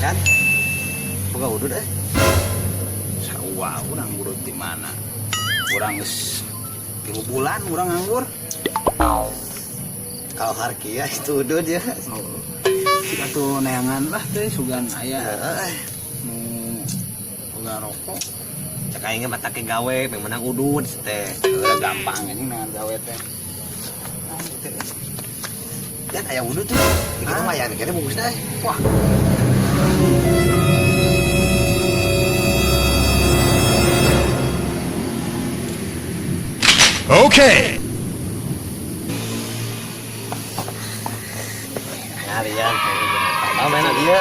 kan boga udud Sawa urang urut di mana? Urang geus 3 bulan urang nganggur. kalau harki ya itu udud ya. Kita tuh neangan lah teh sugan aya Heeh. nu boga rokok. Cek aing mah take gawe menang udud teh. Udah gampang ini neangan gawe teh. Ya aya udud tuh. Kita mah ya kira bungkus deh. Wah, Okay. Harian. Tahu mana dia?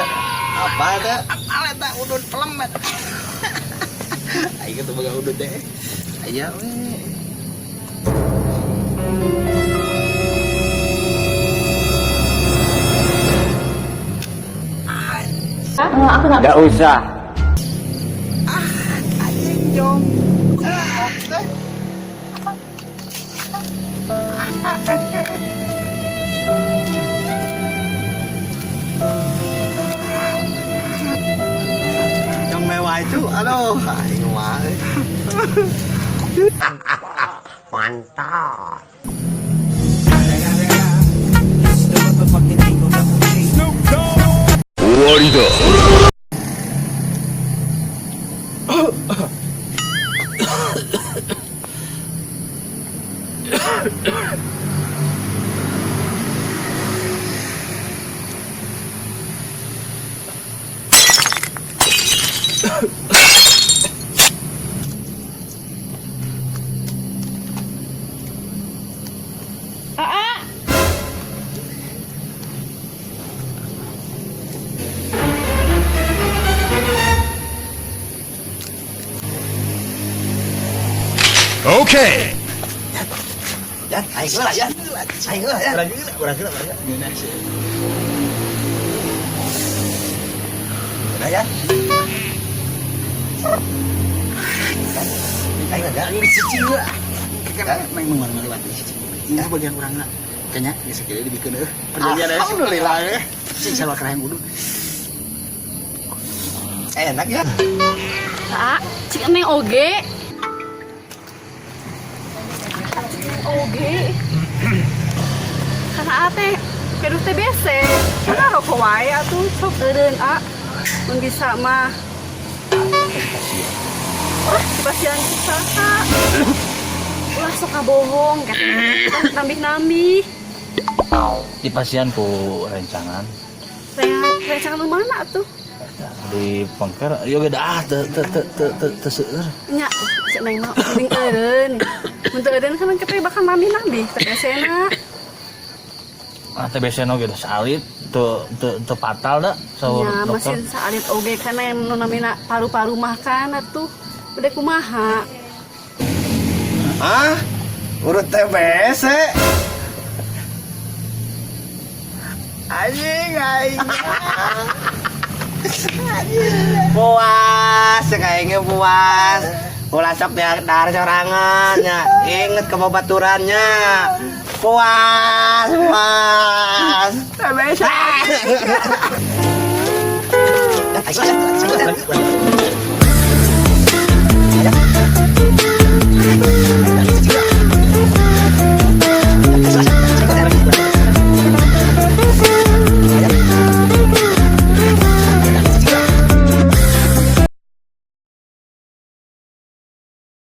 Apa ada? apal eta udud pelemet. Aing tuh boga udud teh. Aya we. Nggak usah. Anjing jong. Yang mewah itu, aduh, aing mah. Mantap. Okay. Ya, aing heula ya. Aing heula ya. Urang heula. Udah ya. Aing ada ini cicing heula. Kan main mengalami ini bagian urangna. Kayaknya geus sakit dibikeun perjanjian ya. Alhamdulillah ya. Sing salah kerahem udud. Enak ya. Cik Neng oge. Oge. Karena teh kedu TBC. Karena rokok wae atuh sok eureun mun bisa mah. Pasien kita. Ulah sok kabohong kan. Nambih-nambih. Di pasien ku rencangan Rencangan lu mana tuh? di pengker yo beda teu seueur. Nya, cik Neng mah mending eureun. Mun teu eureun kan kita bakal nambih-nambih TBC-na. TBC no gitu salit teu fatal da saur Ya, dokter. mesin saalit oge karena yang namina paru-paru mah kan atuh. Bade kumaha? Hah? Urut TBC. Anjing. Puas, kayaknya puas. Ulah sok dar sorangan nya. Inget ke babaturannya. Puas. TBC.